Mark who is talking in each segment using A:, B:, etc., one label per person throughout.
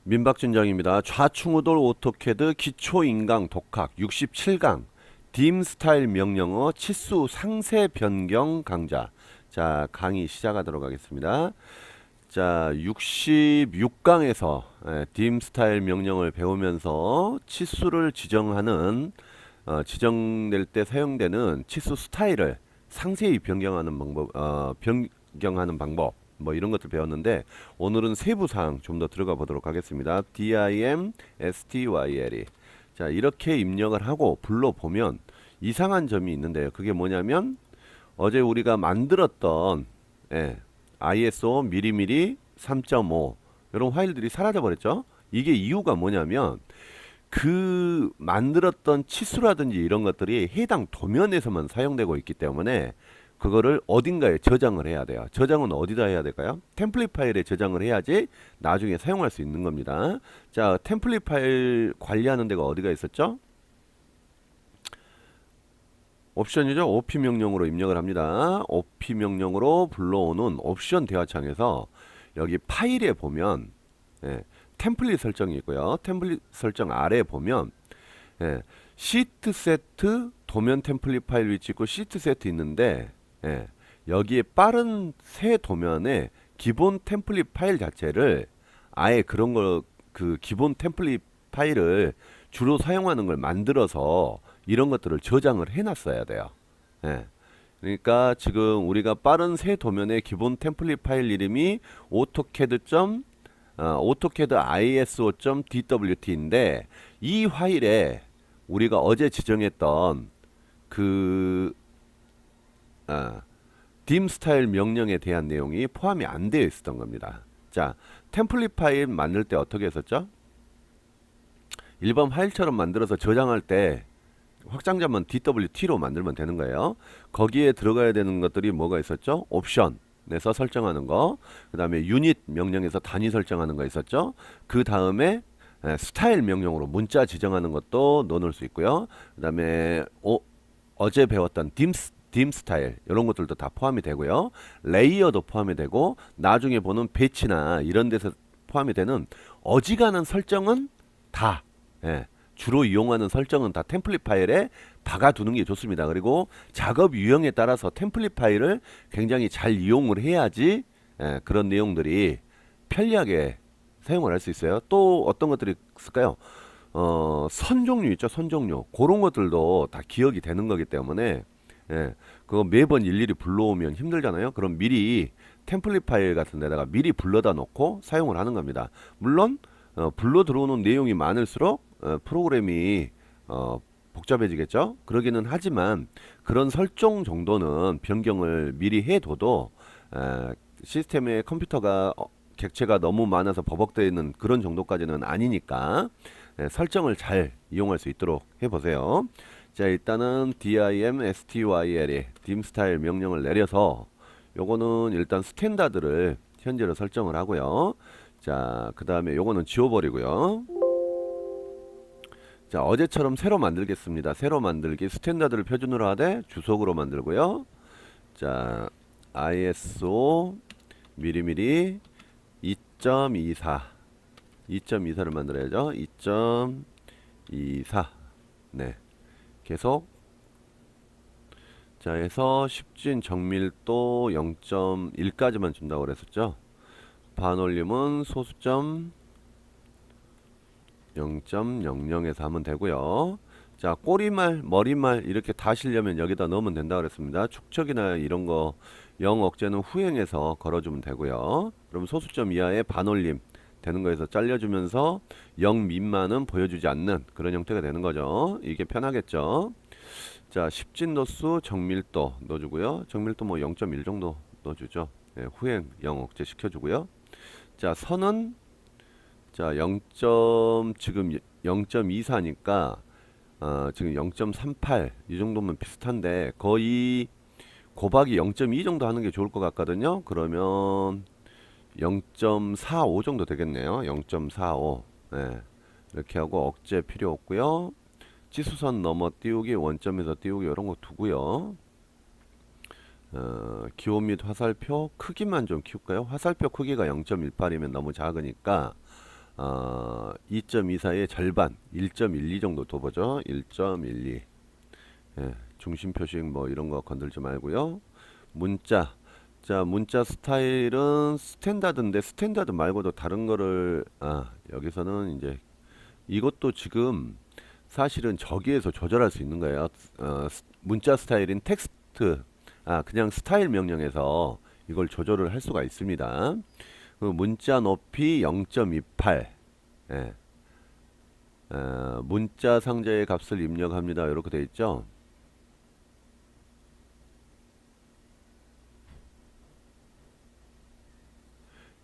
A: 민박진장입니다. 좌충우돌 오토캐드 기초인강 독학 67강 딤 스타일 명령어 치수 상세 변경 강좌. 자, 강의 시작하도록 하겠습니다. 자, 66강에서 딤 스타일 명령을 배우면서 치수를 지정하는 지정될 때 사용되는 치수 스타일을 상세히 변경하는 방법, 변경하는 방법, 뭐 이런 것들 배웠는데, 오늘은 세부 사항 좀 더 들어가 보도록 하겠습니다. dim, style. 자, 이렇게 입력을 하고 불러보면 이상한 점이 있는데요. 그게 뭐냐면 어제 우리가 만들었던 ISO 미리미리 3.5 이런 파일들이 사라져 버렸죠. 이게 이유가 뭐냐면 그 만들었던 치수라든지 이런 것들이 해당 도면에서만 사용되고 있기 때문에 그거를 어딘가에 저장을 해야 돼요. 저장은 어디다 해야 될까요? 템플릿 파일에 저장을 해야지 나중에 사용할 수 있는 겁니다. 자, 템플릿 파일 관리하는 데가 어디가 있었죠? 옵션이죠. OP 명령으로 입력을 합니다. OP 명령으로 불러오는 옵션 대화창에서 여기 파일에 보면 템플릿 설정이 있고요. 템플릿 설정 아래에 보면 시트 세트 도면 템플릿 파일 위치 있고 시트 세트 있는데 여기에 빠른 새 도면의 기본 템플릿 파일 자체를 아예 그런 걸 그 기본 템플릿 파일을 주로 사용하는 걸 만들어서 이런 것들을 저장을 해놨어야 돼요. 그러니까 지금 우리가 빠른 새 도면의 기본 템플릿 파일 이름이 AutoCAD ISO.dwt인데 이 파일에 우리가 어제 지정했던 그 딤 스타일 명령에 대한 내용이 포함이 안 되어 있었던 겁니다. 자, 템플릿 파일 만들 때 어떻게 했었죠? 일반 파일처럼 만들어서 저장할 때 확장자만 DWT로 만들면 되는 거예요. 거기에 들어가야 되는 것들이 뭐가 있었죠? 옵션에서 설정하는 거, 그 다음에 유닛 명령에서 단위 설정하는 거 있었죠. 그 다음에 스타일 명령으로 문자 지정하는 것도 넣어놓을 수 있고요. 그 다음에 어제 배웠던 딤 스타일 이런 것들도 다 포함이 되고요. 레이어도 포함이 되고 나중에 보는 배치나 이런 데서 포함이 되는 어지간한 설정은 다 주로 이용하는 설정은 다 템플릿 파일에 박아두는 게 좋습니다. 그리고 작업 유형에 따라서 template 파일을 굉장히 잘 이용을 해야지 그런 내용들이 편리하게 사용을 할 수 있어요. 또 어떤 것들이 있을까요? 선 종류 있죠, 선 종류. 그런 것들도 다 기억이 되는 거기 때문에 그거 매번 일일이 불러오면 힘들잖아요. 그럼 미리 템플릿 파일 같은 데다가 미리 불러다 놓고 사용을 하는 겁니다. 물론 불러 들어오는 내용이 많을수록 프로그램이 복잡해지겠죠. 그러기는 하지만 그런 설정 정도는 변경을 미리 해둬도 시스템의 컴퓨터가 객체가 너무 많아서 버벅대는 있 그런 정도까지는 아니니까 설정을 잘 이용할 수 있도록 해보세요. 자, 일단은 dim style 딤 스타일 명령을 내려서 요거는 일단 스탠다드를 현재로 설정을 하고요. 자, 그 다음에 요거는 지워버리고요. 자, 어제처럼 새로 만들겠습니다. 새로 만들기 스탠다드를 표준으로 하되 주석으로 만들고요. 자, ISO 미리미리 2.24를 만들어야죠. 2.24 계속. 자, 해서 10진 정밀도 0.1까지만 준다고 그랬었죠. 반올림은 소수점 0.00에서 하면 되고요. 자, 꼬리말, 머리말 이렇게 다 하시려면 여기다 넣으면 된다 그랬습니다. 축척이나 이런 거 0 억제는 후행해서 걸어주면 되고요. 그럼 소수점 이하의 반올림 되는 거에서 잘려주면서 0 미만은 보여주지 않는 그런 형태가 되는 거죠. 이게 편하겠죠. 자, 10진도수 정밀도 넣어주고요. 정밀도 뭐 0.1 정도 넣어주죠. 후행 0 억제 시켜주고요. 자, 선은 자, 0. 지금 0.24니까 지금 0.38 이 정도면 비슷한데 거의 곱하기 0.2 정도 하는 게 좋을 것 같거든요. 그러면 0.45 정도 되겠네요. 0.45 이렇게 하고 억제 필요 없고요. 치수선 넘어 띄우기, 원점에서 띄우기 이런 거 두고요. 기호 및 화살표 크기만 좀 키울까요? 화살표 크기가 0.18이면 너무 작으니까 2.24의 절반 1.12 정도 둬보죠. 1.12. 예, 중심 표식 뭐 이런 거 건들지 말고요. 문자. 자, 문자 스타일은 스탠다드인데 스탠다드 말고도 다른 거를 여기서는 이제 이것도 지금 사실은 저기에서 조절할 수 있는 거예요. 문자 스타일인 텍스트 그냥 스타일 명령에서 이걸 조절을 할 수가 있습니다. 그 문자 높이 0.28. 예. 문자 상자의 값을 입력합니다. 이렇게 되어 있죠.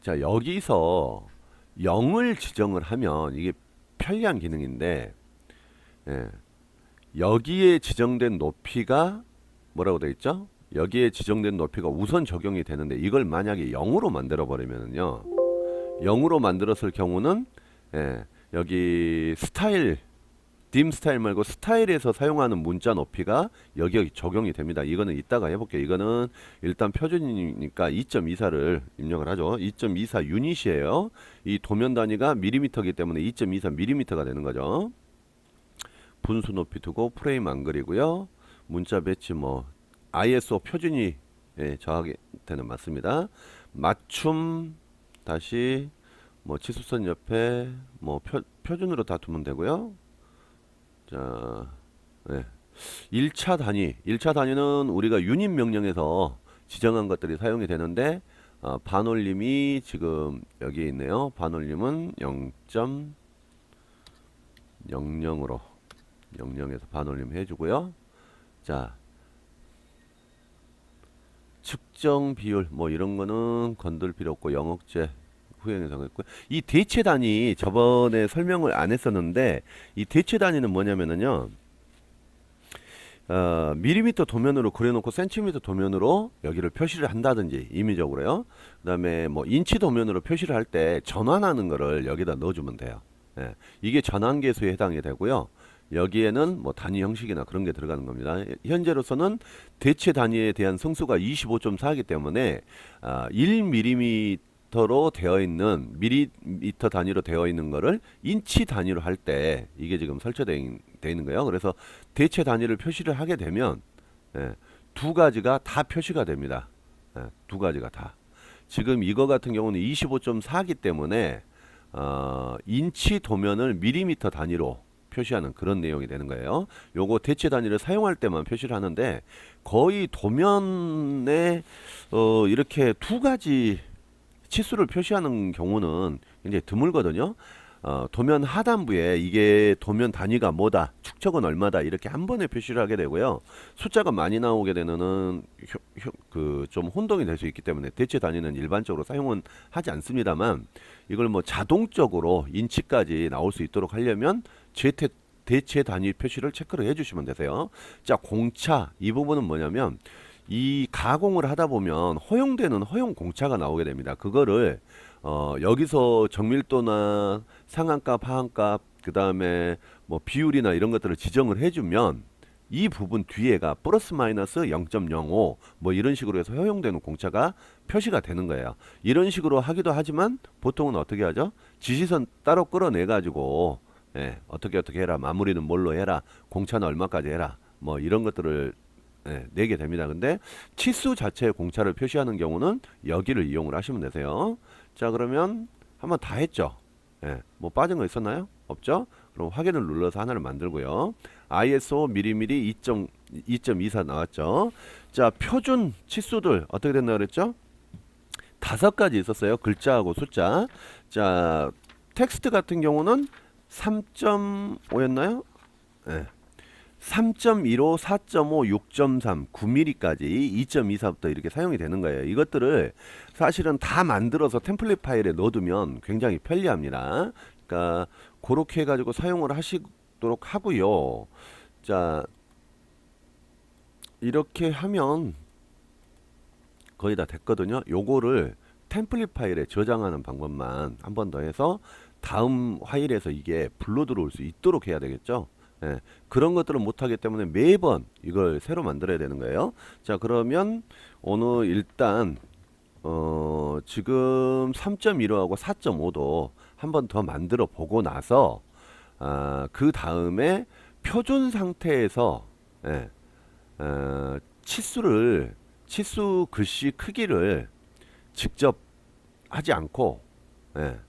A: 자, 여기서 0을 지정을 하면 이게 편리한 기능인데, 예, 여기에 지정된 높이가 뭐라고 되어 있죠? 여기에 지정된 높이가 우선 적용이 되는데 이걸 만약에 0으로 만들어 버리면은요, 0으로 만들었을 경우는 여기 스타일 딤 스타일 말고 스타일에서 사용하는 문자 높이가 여기 적용이 됩니다. 이거는 이따가 해볼게요. 이거는 일단 표준이니까 2.24를 입력을 하죠. 2.24 유닛이에요. 이 도면 단위가 밀리미터이기 때문에 2.24 밀리미터가 되는 거죠. 분수 높이 두고 프레임 안 그리고요. 문자 배치 뭐 ISO 표준이 저하게되는 맞습니다. 맞춤 다시 뭐 치수선 옆에 뭐 표준으로 다 두면 되고요. 자, 1차 단위. 1차 단위는 우리가 유닛 명령에서 지정한 것들이 사용이 되는데 반올림이 지금 여기에 있네요. 반올림은 0.00으로 00에서 반올림 해주고요. 자, 측정 비율 뭐 이런 거는 건들 필요 없고 영억제 후행에 정했고요. 이 대체 단위 저번에 설명을 안 했었는데 이 대체 단위는 뭐냐면은요. 밀리미터 도면으로 그려놓고 센티미터 도면으로 여기를 표시를 한다든지 임의적으로요. 그다음에 뭐 인치 도면으로 표시를 할 때 전환하는 거를 여기다 넣어주면 돼요. 예, 이게 전환계수에 해당이 되고요. 여기에는 뭐 단위 형식이나 그런 게 들어가는 겁니다. 현재로서는 대체 단위에 대한 성수가 25.4이기 때문에 1mm로 되어 있는 밀리미터 단위로 되어 있는 거를 인치 단위로 할 때 이게 지금 설치되어 있는 거예요. 그래서 대체 단위를 표시를 하게 되면 두 가지가 다 표시가 됩니다. 두 가지가 다. 지금 이거 같은 경우는 25.4이기 때문에 인치 도면을 밀리미터 단위로 표시하는 그런 내용이 되는 거예요. 요거 대체 단위를 사용할 때만 표시를 하는데 거의 도면에 이렇게 두 가지 치수를 표시하는 경우는 굉장히 드물거든요. 도면 하단부에 이게 도면 단위가 뭐다, 축척은 얼마다 이렇게 한 번에 표시를 하게 되고요. 숫자가 많이 나오게 되면은 그 좀 혼동이 될 수 있기 때문에 대체 단위는 일반적으로 사용은 하지 않습니다만 이걸 뭐 자동적으로 인치까지 나올 수 있도록 하려면 대체 단위 표시를 체크를 해주시면 되세요. 자, 공차 이 부분은 뭐냐면 이 가공을 하다 보면 허용되는 허용 공차가 나오게 됩니다. 그거를 여기서 정밀도나 상한값, 하한값, 그 다음에 뭐 비율이나 이런 것들을 지정을 해주면 이 부분 뒤에가 플러스 마이너스 0.05 뭐 이런 식으로 해서 허용되는 공차가 표시가 되는 거예요. 이런 식으로 하기도 하지만 보통은 어떻게 하죠? 지시선 따로 끌어내 가지고 어떻게 해라, 마무리는 뭘로 해라, 공차는 얼마까지 해라, 뭐 이런 것들을 내게 됩니다. 근데 치수 자체의 공차를 표시하는 경우는 여기를 이용을 하시면 되세요. 자, 그러면 한번 다 했죠. 뭐 빠진 거 있었나요? 없죠? 그럼 확인을 눌러서 하나를 만들고요. ISO 미리미리 2.24 나왔죠. 자, 표준 치수들 어떻게 됐나 그랬죠? 5가지 있었어요. 글자하고 숫자. 자, 텍스트 같은 경우는 3.5였나요? 3.15, 4.5, 6.3, 9mm까지 2.24부터 이렇게 사용이 되는 거예요. 이것들을 사실은 다 만들어서 템플릿 파일에 넣어두면 굉장히 편리합니다. 그러니까 그렇게 해가지고 사용을 하시도록 하고요. 자, 이렇게 하면 거의 다 됐거든요. 요거를 템플릿 파일에 저장하는 방법만 한 번 더 해서 다음 파일에서 이게 불러 들어올 수 있도록 해야 되겠죠. 그런 것들을 못하기 때문에 매번 이걸 새로 만들어야 되는 거예요. 자, 그러면 오늘 일단 지금 3.15하고 4.5도 한 번 더 만들어 보고 나서 그 다음에 표준 상태에서 예, 치수 글씨 크기를 직접 하지 않고 예,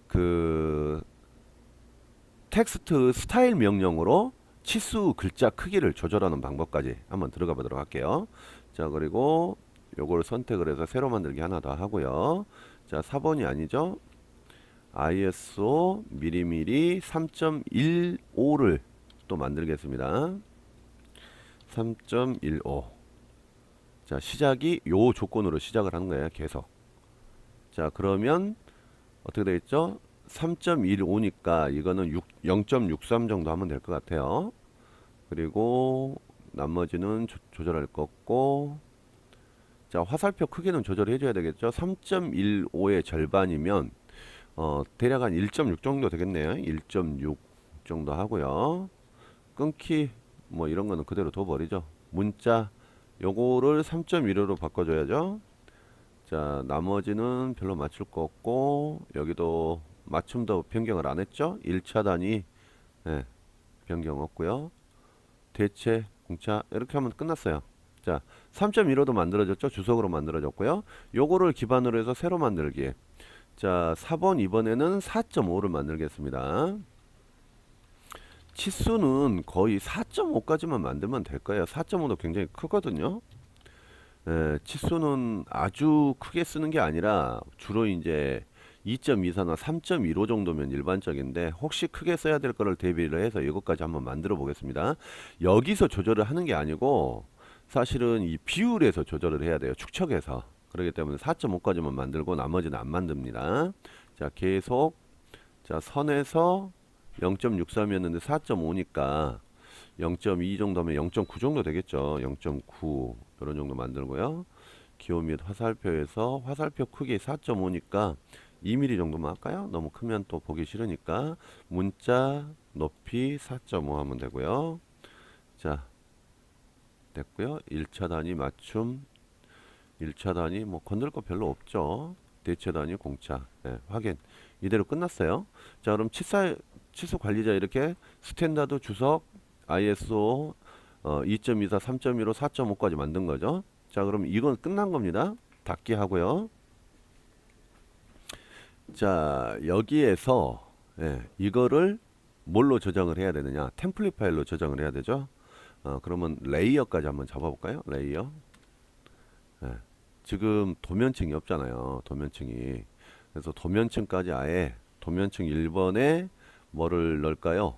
A: 그 텍스트 스타일 명령으로 치수 글자 크기를 조절하는 방법까지 한번 들어가 보도록 할게요. 자, 그리고 요걸 선택을 해서 새로 만들기 하나 더 하고요. 자, 4번이 아니죠. ISO 미리미리 3.15를 또 만들겠습니다. 3.15. 자, 시작이 요 조건으로 시작을 하는 거예요. 계속. 자, 그러면 어떻게 되겠죠? 3.15니까 이거는 0.63 정도 하면 될 것 같아요. 그리고 나머지는 조절할 거고, 자, 화살표 크기는 조절해 줘야 되겠죠. 3.15의 절반이면 대략 한 1.6 정도 되겠네요. 1.6 정도 하고요. 끊기 뭐 이런 거는 그대로 둬버리죠. 문자 요거를 3.15로 바꿔줘야죠. 자, 나머지는 별로 맞출 거 없고, 여기도 맞춤도 변경을 안 했죠. 1차 단위 예, 변경 없고요. 대체 공차 이렇게 하면 끝났어요. 자, 3.15도 만들어졌죠. 주석으로 만들어졌고요. 요거를 기반으로 해서 새로 만들기. 자, 4번 이번에는 4.5를 만들겠습니다. 치수는 거의 4.5까지만 만들면 될 거예요. 4.5도 굉장히 크거든요. 치수는 아주 크게 쓰는 게 아니라 주로 이제 2.24나 3.15 정도면 일반적인데, 혹시 크게 써야 될 거를 대비를 해서 이것까지 한번 만들어 보겠습니다. 여기서 조절을 하는 게 아니고 사실은 이 비율에서 조절을 해야 돼요. 축척해서. 그렇기 때문에 4.5까지만 만들고 나머지는 안 만듭니다. 자, 계속. 자, 선에서 0.63이었는데 4.5니까 0.2 정도면 0.9 정도 되겠죠. 0.9 이런 정도 만들고요. 기호 및 화살표에서 화살표 크기 4.5니까 2mm 정도만 할까요? 너무 크면 또 보기 싫으니까 문자 높이 4.5 하면 되고요. 자, 됐고요. 1차 단위 맞춤, 1차 단위 뭐 건들 거 별로 없죠. 대체 단위 공차 확인. 이대로 끝났어요. 자, 그럼 치수 관리자 이렇게 스탠다드 주석 ISO 2.24, 3.15, 4.5까지 만든 거죠. 자, 그럼 이건 끝난 겁니다. 닫기 하고요. 자, 여기에서 이거를 뭘로 저장을 해야 되느냐? 템플릿 파일로 저장을 해야 되죠. 그러면 레이어까지 한번 잡아볼까요? 레이어. 지금 도면층이 없잖아요. 도면층이. 그래서 도면층까지 아예 도면층 1번에 뭐를 넣을까요?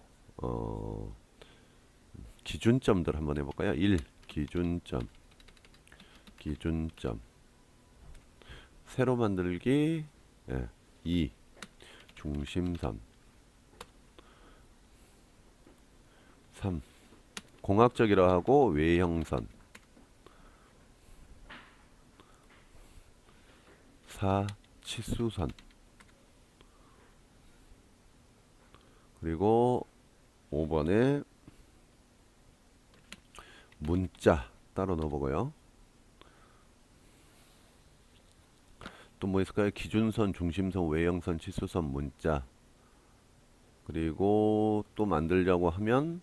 A: 기준점들 한번 해볼까요? 1 기준점, 기준점. 새로 만들기 2 중심선, 3 공학적이라 하고 외형선, 4 치수선, 그리고 5번에 문자 따로 넣어보고요. 또 뭐 있을까요? 기준선, 중심선, 외형선, 치수선, 문자. 그리고 또 만들려고 하면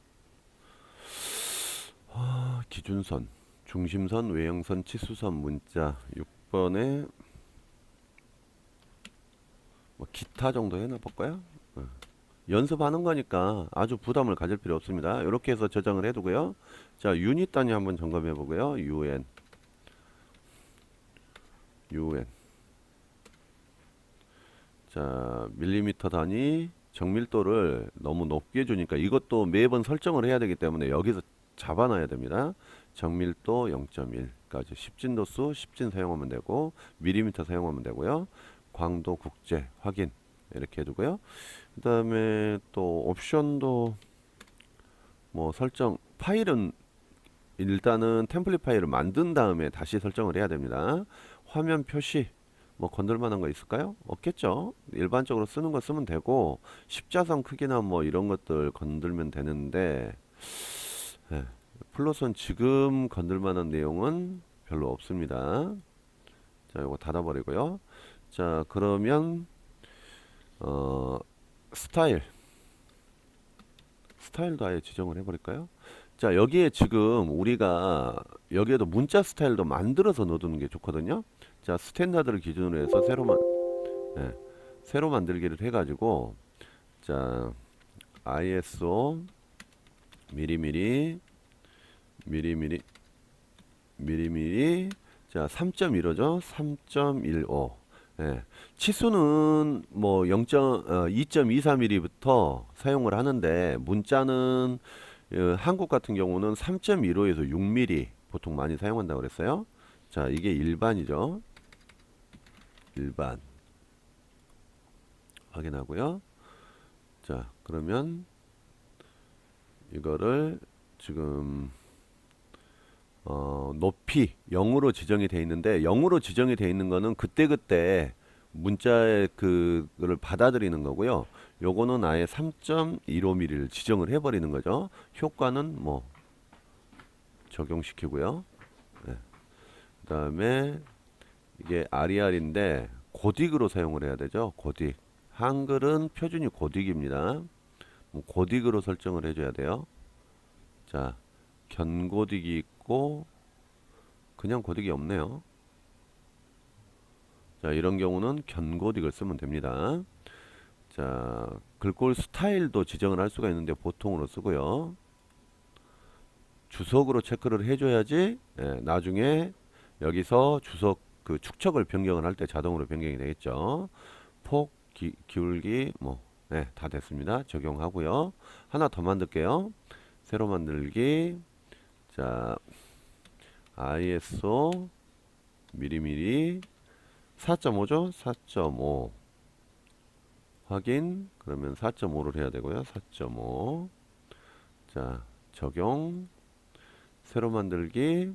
A: 기준선, 중심선, 외형선, 치수선, 문자. 6번에 뭐 기타 정도 해놔볼까요? 연습하는 거니까 아주 부담을 가질 필요 없습니다. 이렇게 해서 저장을 해두고요. 자, 유닛 단위 한번 점검해 보고요. UN, UN. 자, 밀리미터 단위 정밀도를 너무 높게 주니까 이것도 매번 설정을 해야 되기 때문에 여기서 잡아놔야 됩니다. 정밀도 0.1까지 10진도수 10진 사용하면 되고, 밀리미터 사용하면 되고요. 광도 국제 확인 이렇게 해두고요. 그 다음에 또 옵션도 뭐 설정, 파일은 일단은 템플릿 파일을 만든 다음에 다시 설정을 해야 됩니다. 화면 표시 뭐 건들만한 거 있을까요? 없겠죠. 일반적으로 쓰는 거 쓰면 되고, 십자선 크기나 뭐 이런 것들 건들면 되는데 플롯은 지금 건들만한 내용은 별로 없습니다. 자, 이거 닫아버리고요. 자, 그러면 어, 스타일도 아예 지정을 해버릴까요? 자, 여기에 지금 우리가 여기에도 문자 스타일도 만들어서 넣어두는 게 좋거든요. 자, 스탠다드를 기준으로 해서 예, 새로 만들기를 해가지고, 자, ISO 미리미리 미리미리 미리미리 자 3.15죠. 3.15. 예. 치수는 뭐 2.24mm부터 사용을 하는데 문자는 한국 같은 경우는 3.15에서 6mm 보통 많이 사용한다고 그랬어요. 자, 이게 일반이죠. 일반 확인하고요. 자, 그러면 이거를 지금 높이 0으로 지정이 되어 있는데 0으로 지정이 되어 있는 거는 그때그때 문자의 그거를 받아들이는 거고요. 요거는 아예 3.15mm를 지정을 해버리는 거죠. 효과는 뭐 적용시키고요. 네. 그 다음에 이게 RER인데 고딕으로 사용을 해야 되죠. 고딕. 한글은 표준이 고딕입니다. 고딕으로 설정을 해줘야 돼요. 자, 견고딕이 있고 그냥 고딕이 없네요. 자, 이런 경우는 견고딕을 쓰면 됩니다. 자, 글꼴 스타일도 지정을 할 수가 있는데 보통으로 쓰고요. 주석으로 체크를 해줘야지 나중에 여기서 주석 그 축척을 변경을 할 때 자동으로 변경이 되겠죠. 폭, 기울기 뭐 다 됐습니다. 적용하고요. 하나 더 만들게요. 새로 만들기. 자, ISO 미리미리 4.5죠? 4.5 확인. 그러면 4.5를 해야 되고요. 4.5. 자, 적용. 새로 만들기.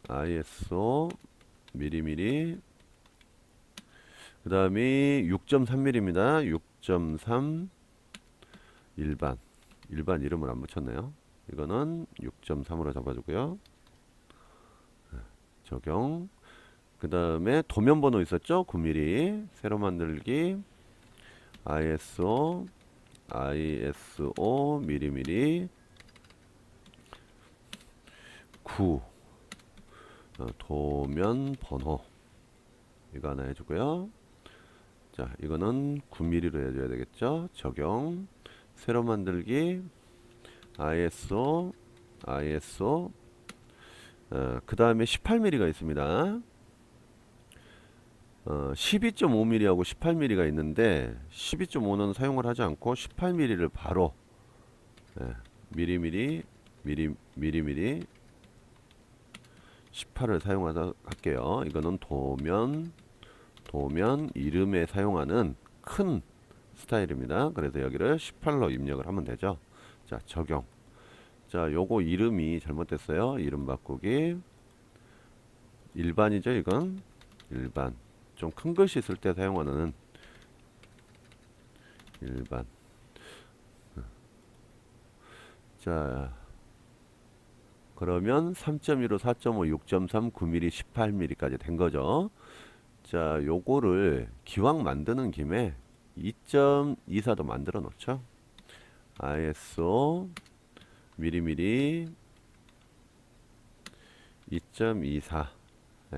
A: ISO 미리미리. 그 다음이 6.3mm입니다. 6.3 일반. 일반 이름을 안 붙였네요. 이거는 6.3으로 잡아주고요. 적용. 그 다음에 도면 번호 있었죠? 9mm. 새로 만들기. ISO 미리미리 9 도면 번호 이거 하나 해주고요. 자, 이거는 9mm로 해줘야 되겠죠. 적용. 새로 만들기. ISO 그 다음에 18mm가 있습니다. 12.5mm하고 18mm가 있는데 12.5는 사용을 하지 않고 18mm를 바로 미리미리 18을 사용하도록 할게요. 이거는 도면 이름에 사용하는 큰 스타일입니다. 그래서 여기를 18로 입력을 하면 되죠. 자, 적용. 자, 요거 이름이 잘못됐어요. 이름 바꾸기. 일반이죠, 이건. 일반. 좀 큰 글씨 쓸 때 사용하는 일반. 자, 그러면 3.15, 4.5, 6.3, 9mm, 18mm까지 된 거죠. 자, 요거를 기왕 만드는 김에 2.24도 만들어 놓죠. ISO 미리미리 2.24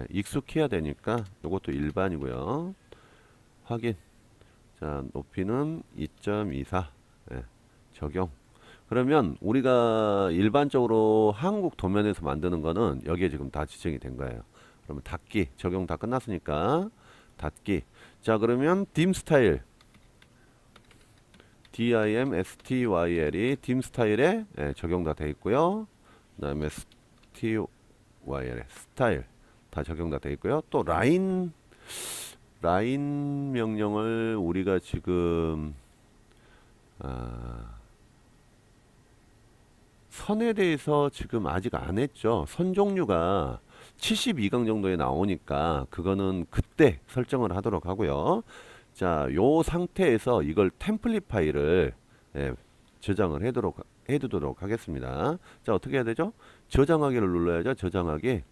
A: 익숙해야 되니까 요것도 일반이고요. 확인. 자, 높이는 2.24 적용. 그러면 우리가 일반적으로 한국 도면에서 만드는 거는 여기에 지금 다 지정이 된 거예요. 그러면 닫기 적용 다 끝났으니까 닫기. 자, 그러면 딤 스타일 DIMSTYL이 딤 스타일에 적용 다 돼 있고요. 그다음에 STYL 스타일 다 적용 다 돼 있고요. 또 라인 명령을 우리가 지금 선에 대해서 지금 아직 안 했죠. 선 종류가 72강 정도에 나오니까 그거는 그때 설정을 하도록 하고요. 자, 요 상태에서 이걸 템플릿 파일을 저장을 해두도록 하겠습니다. 자, 어떻게 해야 되죠? 저장하기를 눌러야죠. 저장하기.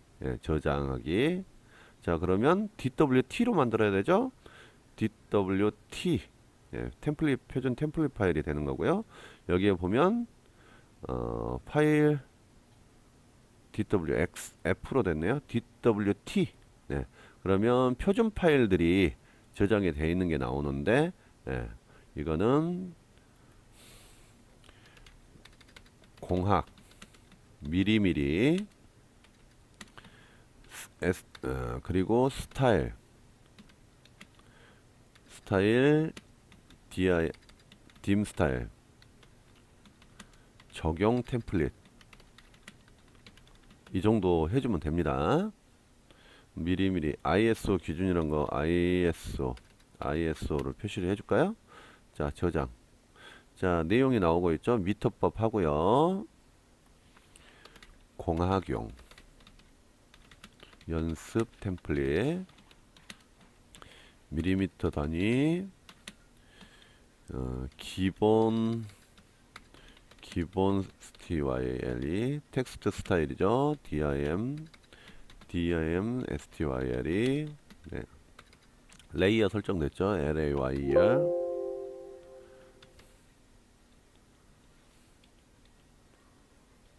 A: 저장하기. 자, 그러면 DWT로 만들어야 되죠. DWT. 예, 템플릿 표준 템플릿 파일이 되는 거고요. 여기에 보면 파일 DWXF로 됐네요. DWT. 네. 그러면 표준 파일들이 저장이 되어 있는 게 나오는데, 예, 이거는 공학 미리미리 그리고 스타일 dim 스타일 적용 템플릿 이 정도 해주면 됩니다. 미리미리 ISO 기준이란 거 ISO를 표시를 해줄까요? 자, 저장. 자, 내용이 나오고 있죠. 미터법 하고요. 공학용 연습 템플릿 밀리미터 단위 기본 style 텍스트 스타일이죠. dim style 네. 레이어 설정됐죠. layer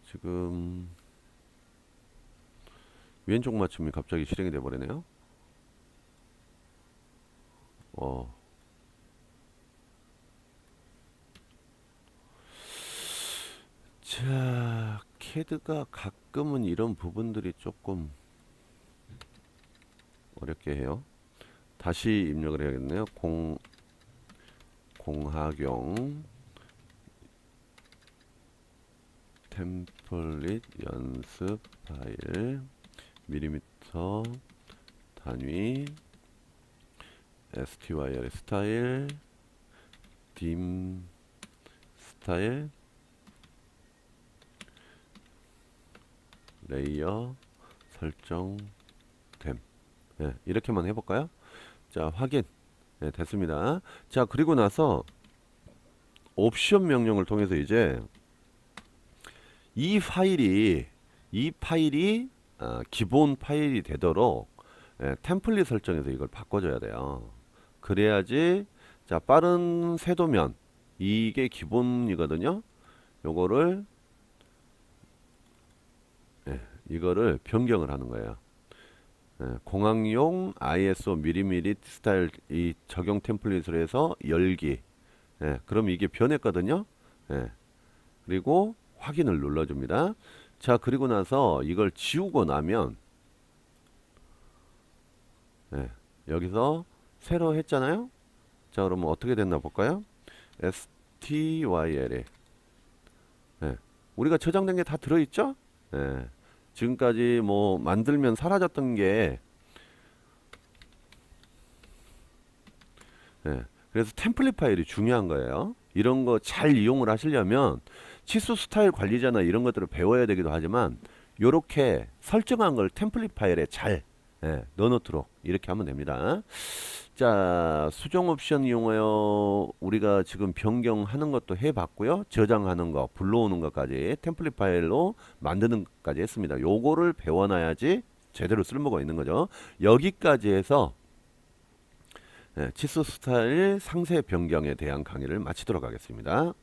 A: 지금 왼쪽 맞춤이 갑자기 실행이 돼 버리네요. 자, 캐드가 가끔은 이런 부분들이 조금 어렵게 해요. 다시 입력을 해야겠네요. 공학용 템플릿 연습 파일 밀리미터 단위 style 스타일 dim 스타일 레이어 설정됨. 네, 이렇게만 해볼까요? 자, 확인. 네, 됐습니다. 자, 그리고 나서 옵션 명령을 통해서 이제 이 파일이 기본 파일이 되도록 템플릿 설정에서 이걸 바꿔줘야 돼요. 그래야지 자, 빠른 세도면 이게 기본이거든요. 요거를 이거를 변경을 하는 거예요. 공학용 ISO 미리미리 스타일 이 적용 템플릿으로 해서 열기. 그럼 이게 변했거든요. 그리고 확인을 눌러줍니다. 자, 그리고 나서 이걸 지우고 나면 여기서 새로 했잖아요. 자, 그러면 어떻게 됐나 볼까요? style 우리가 저장된 게 다 들어있죠? 지금까지 뭐 만들면 사라졌던 게 그래서 템플릿 파일이 중요한 거예요. 이런 거 잘 이용을 하시려면 치수 스타일 관리자나 이런 것들을 배워야 되기도 하지만 요렇게 설정한 걸 템플릿 파일에 잘 넣어놓도록 이렇게 하면 됩니다. 자, 수정 옵션 이용하여 우리가 지금 변경하는 것도 해봤고요. 저장하는 거, 불러오는 것까지 템플릿 파일로 만드는 것까지 했습니다. 요거를 배워놔야지 제대로 쓸모가 있는 거죠. 여기까지 해서 치수 스타일 상세 변경에 대한 강의를 마치도록 하겠습니다.